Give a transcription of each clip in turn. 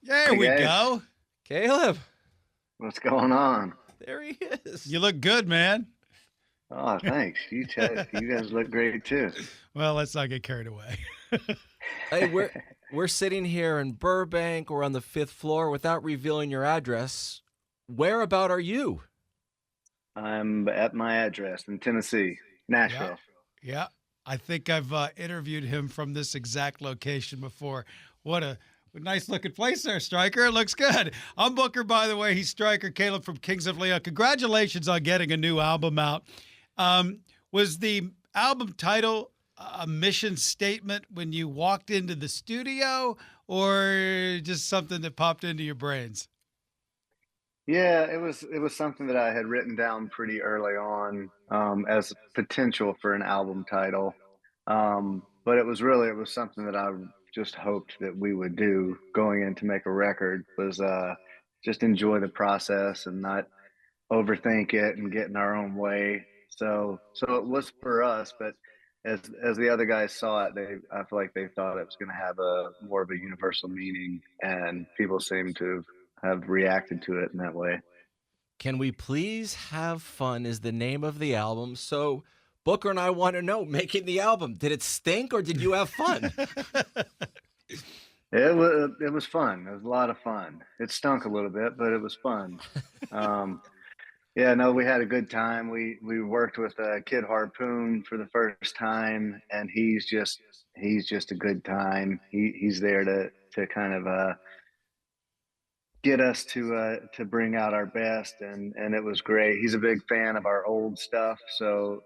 There Hey we guys, go. Caleb, what's going on? there he is. You look good, man. Oh, thanks. You guys look great too. Well, let's not get carried away. Hey, we're sitting here in Burbank. We're on the 5th floor. Without revealing your address, where about are you? I'm at my address in Tennessee, Nashville. Yeah. I think I've interviewed him from this exact location before. What a nice looking place there, Stryker. It looks good. I'm Booker, by the way. He's Stryker. Caleb from Kings of Leon. Congratulations on getting a new album out. Was the album title a mission statement when you walked into the studio, or just something that popped into your brains? Yeah, it was something that I had written down pretty early on as potential for an album title. But it was something that I just hoped that we would do going in to make a record was just enjoy the process and not overthink it and get in our own way. So it was for us, but as the other guys saw it, I feel like they thought it was going to have a more of a universal meaning, and people seem to have reacted to it in that way. Can we please have fun is the name of the album. So Booker and I want to know, making the album, did it stink or did you have fun? It was fun. It was a lot of fun. It stunk a little bit, but it was fun. Yeah, no, we had a good time. We worked with Kid Harpoon for the first time, and he's just a good time. He's there to kind of get us to bring out our best, and it was great. He's a big fan of our old stuff, so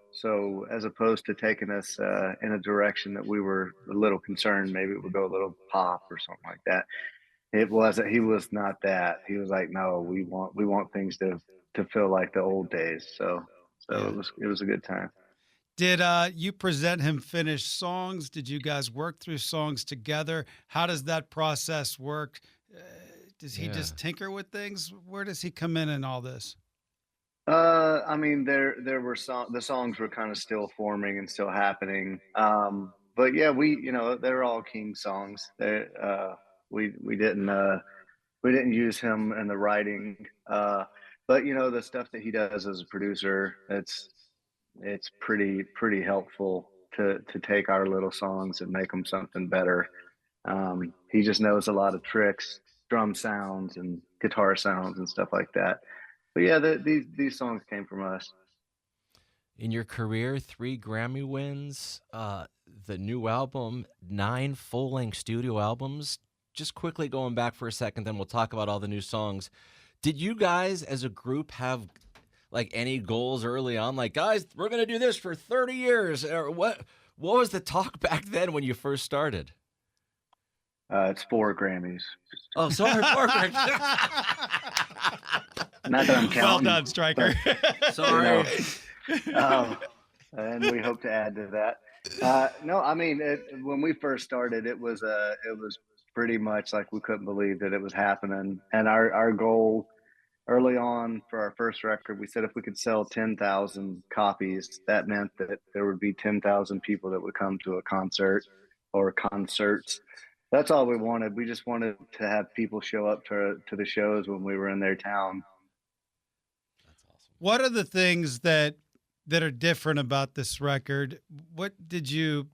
as opposed to taking us in a direction that we were a little concerned, maybe it would go a little pop or something like that. It wasn't. He was not that. He was like, no, we want things to feel like the old days. So Yeah. it was a good time. Did you present him finished songs? Did you guys work through songs together? How does that process work? Uh, does he Yeah. just tinker with things? Where does he come in all this? I mean, there were the songs were kind of still forming and still happening. But yeah, they're all King songs. We we didn't uh, we didn't use him in the writing. But the stuff that he does as a producer, it's pretty helpful to take our little songs and make them something better. He just knows a lot of tricks, drum sounds and guitar sounds and stuff like that. But yeah, these songs came from us. In your career, 3 Grammy wins, the new album, 9 full-length studio albums. Just quickly going back for a second, then we'll talk about all the new songs. Did you guys as a group have like any goals early on? Like, guys, we're going to do this for 30 years. Or what was the talk back then when you first started? It's 4 Grammys. Oh, sorry, Parker. Not that I'm counting. Well done, Stryker. Sorry. And we hope to add to that. No, I mean, when we first started, it was pretty much like we couldn't believe that it was happening. And our goal early on for our first record, we said if we could sell 10,000 copies, that meant that there would be 10,000 people that would come to a concert or concerts. That's all we wanted. We just wanted to have people show up to the shows when we were in their town. That's awesome. What are the things that are different about this record? What did you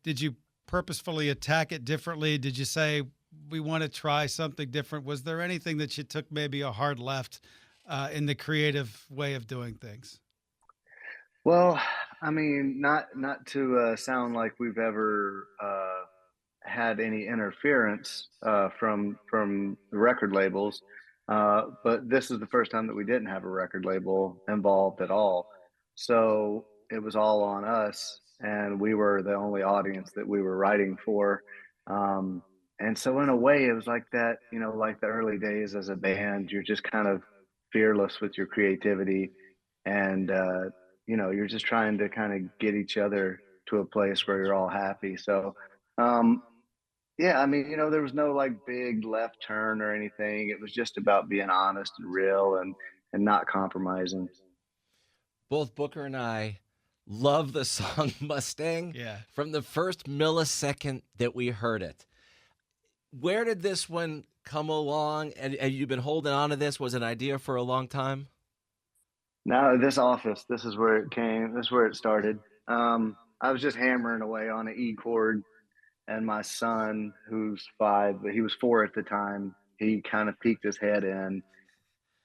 purposefully attack it differently? Did you say we want to try something different? Was there anything that you took maybe a hard left in the creative way of doing things? Well, I mean, not to sound like we've ever had any interference from the record labels, but this is the first time that we didn't have a record label involved at all. So it was all on us, and we were the only audience that we were writing for. And so, in a way, it was like that, like the early days as a band. You're just kind of fearless with your creativity, and you're just trying to kind of get each other to a place where you're all happy. So, um, yeah, I mean, there was no like big left turn or anything. It was just about being honest and real and not compromising. Both Booker and I love the song Mustang Yeah. from the first millisecond that we heard it. Where did this one come along? And you've been holding on to this? Was an idea for a long time? No, this office, this is where it came. This is where it started. I was just hammering away on an E chord, and my son, who's 5, but he was 4 at the time, he kind of peeked his head in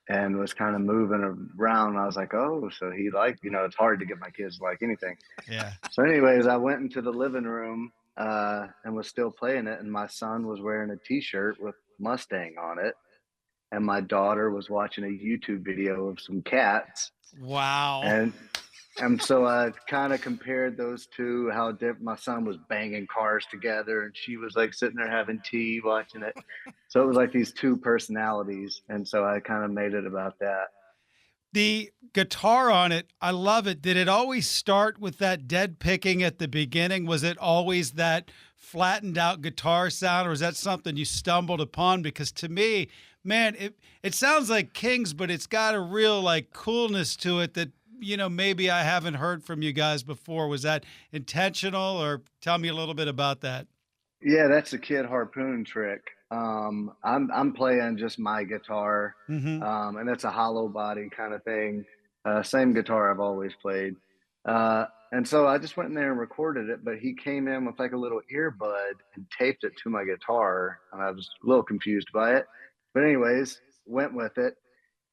and was kind of moving around. I was like, oh, so he liked, it's hard to get my kids to like anything. Yeah. So, anyways, I went into the living room and was still playing it, and my son was wearing a T-shirt with Mustang on it, and my daughter was watching a YouTube video of some cats, Wow. and so I kind of compared those two. How my son was banging cars together, and she was like sitting there having tea, watching it. So it was like these two personalities, and so I kind of made it about that. The guitar on it, I love it. Did it always start with that dead picking at the beginning? Was it always that flattened out guitar sound, or is that something you stumbled upon? Because to me, man, it sounds like Kings, but it's got a real like coolness to it that, maybe I haven't heard from you guys before. Was that intentional, or tell me a little bit about that? Yeah, that's the Kid Harpoon trick. I'm playing just my guitar, Mm-hmm. and it's a hollow body kind of thing. Same guitar I've always played. And so I just went in there and recorded it, but he came in with like a little earbud and taped it to my guitar. And I was a little confused by it. But anyways, went with it.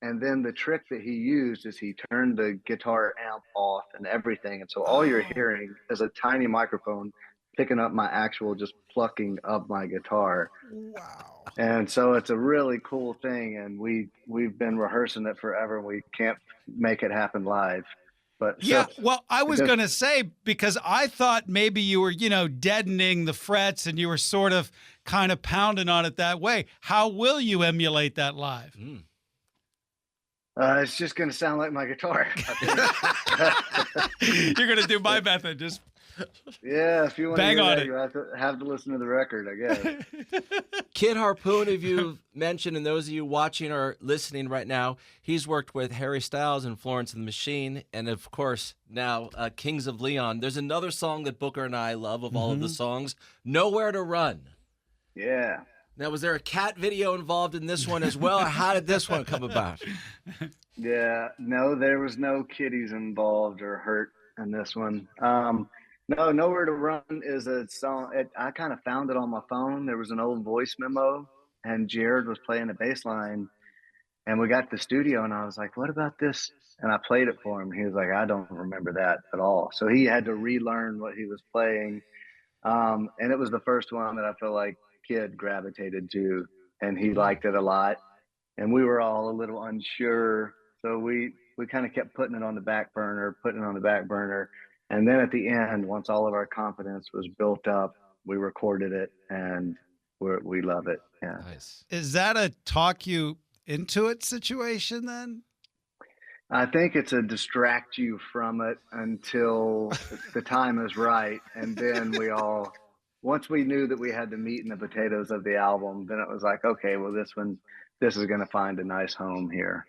And then the trick that he used is he turned the guitar amp off and everything. And so all you're Oh, hearing is a tiny microphone picking up my actual just plucking of my guitar. wow. And so it's a really cool thing. And we've been rehearsing it forever. We can't make it happen live. But Yeah, so well, I was just going to say, because I thought maybe you were, deadening the frets and you were sort of kind of pounding on it that way. How will you emulate that live? Mm. it's just going to sound like my guitar, I think. You're going to do my method. Just Yeah, if you want to bang hear on that, it. you have to listen to the record, I guess. Kid Harpoon, if you've mentioned, and those of you watching or listening right now, he's worked with Harry Styles and Florence and the Machine, and of course now Kings of Leon. There's another song that Booker and I love of all of the songs, Nowhere to Run. Yeah. Now, was there a cat video involved in this one as well, or how did this one come about? Yeah. No, there was no kitties involved or hurt in this one. No, Nowhere to Run is a song. I kind of found it on my phone. There was an old voice memo, and Jared was playing a bass line. And we got to the studio, and I was like, what about this? And I played it for him. He was like, I don't remember that at all. So he had to relearn what he was playing. And it was the first one that I feel like Kid gravitated to, and he liked it a lot. And we were all a little unsure. So we kind of kept putting it on the back burner, And then at the end, once all of our confidence was built up, we recorded it, and we love it. Yeah. Nice. Is that a talk you into it situation then? I think it's a distract you from it until the time is right. And then once we knew that we had the meat and the potatoes of the album, then it was like, okay, well, this is going to find a nice home here.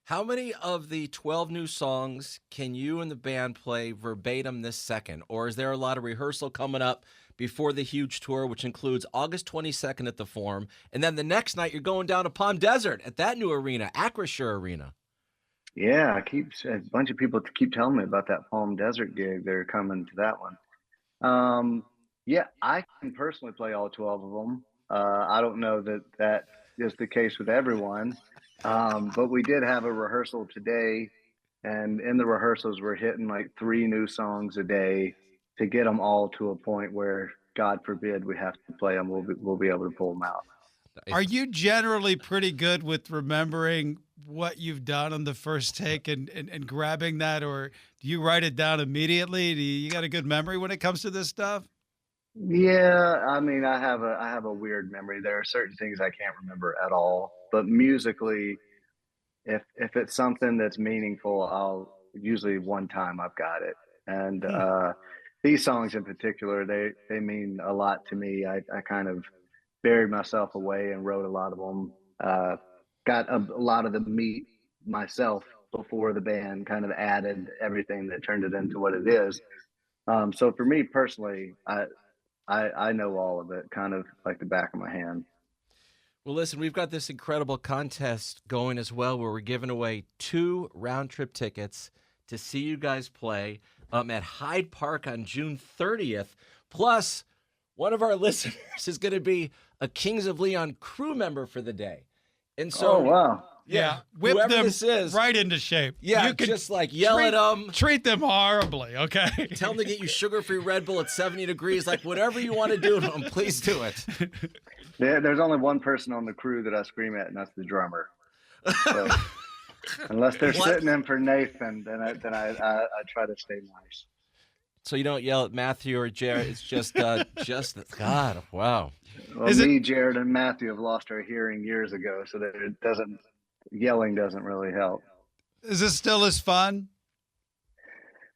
How many of the 12 new songs can you and the band play verbatim this second? Or is there a lot of rehearsal coming up before the huge tour, which includes August 22nd at the Forum, and then the next night you're going down to Palm Desert at that new arena, Acrisure Arena? Yeah, a bunch of people keep telling me about that Palm Desert gig. They're coming to that one. Yeah, I can personally play all 12 of them. I don't know that is the case with everyone. But we did have a rehearsal today, and in the rehearsals, we're hitting like 3 new songs a day to get them all to a point where, God forbid, we have to play them. We'll be able to pull them out. Are you generally pretty good with remembering what you've done on the first take and grabbing that, or do you write it down immediately? Do you got a good memory when it comes to this stuff? Yeah, I mean, I have a weird memory. There are certain things I can't remember at all, but musically, if it's something that's meaningful, I'll usually one time I've got it. And these songs in particular, they mean a lot to me. I kind of buried myself away and wrote a lot of them. Got a lot of the meat myself before the band kind of added everything that turned it into what it is. So for me personally, I know all of it kind of like the back of my hand. Well, listen, we've got this incredible contest going as well where we're giving away 2 round-trip tickets to see you guys play at Hyde Park on June 30th. Plus, one of our listeners is going to be a Kings of Leon crew member for the day. And so, Oh, wow. Yeah, whip whoever them this is, right into shape. yeah, you can just like yell at them. Treat them horribly, okay? Tell them to get you sugar-free Red Bull at 70 degrees. Like, whatever you want to do to them, please do it. There's only one person on the crew that I scream at, and that's the drummer. So, unless they're sitting in for Nathan, then I try to stay nice. So you don't yell at Matthew or Jared. It's just God, wow. Well, Jared, and Matthew have lost our hearing years ago, so that yelling doesn't really help. Is this still as fun?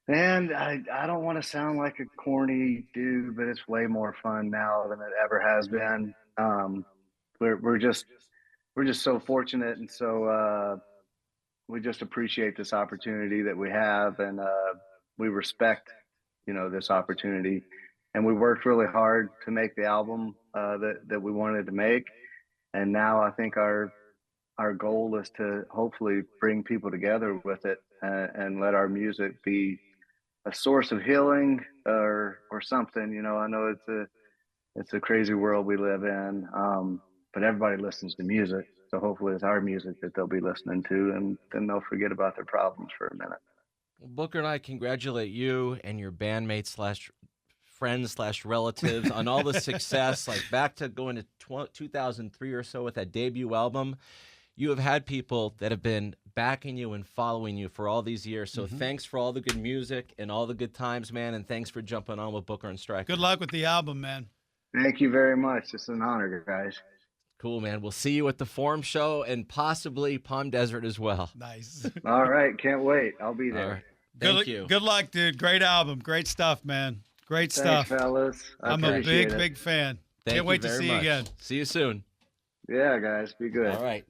And I don't want to sound like a corny dude, but it's way more fun now than it ever has been. We're just so fortunate, and so we just appreciate this opportunity that we have, and we respect, this opportunity. And we worked really hard to make the album that we wanted to make, and now I think our goal is to hopefully bring people together with it and let our music be a source of healing or something. I know it's a crazy world we live in, but everybody listens to music, so hopefully it's our music that they'll be listening to, and then they'll forget about their problems for a minute. Well, Booker and I congratulate you and your bandmates / friends / relatives on all the success, like back to going to 2003 or so with that debut album. You have had people that have been backing you and following you for all these years. So thanks for all the good music and all the good times, man, and thanks for jumping on with Booker and Stryker. Good luck with the album, man. Thank you very much. It's an honor, guys. Cool, man. We'll see you at the Forum Show and possibly Palm Desert as well. Nice. All right. Can't wait. I'll be there. All right. Thank you. Good luck, dude. Great album. Great stuff, man. Great stuff. Thanks, fellas. I'm a big fan. Thank Can't wait you to very see you much. again. See you soon. Yeah, guys. Be good. All right.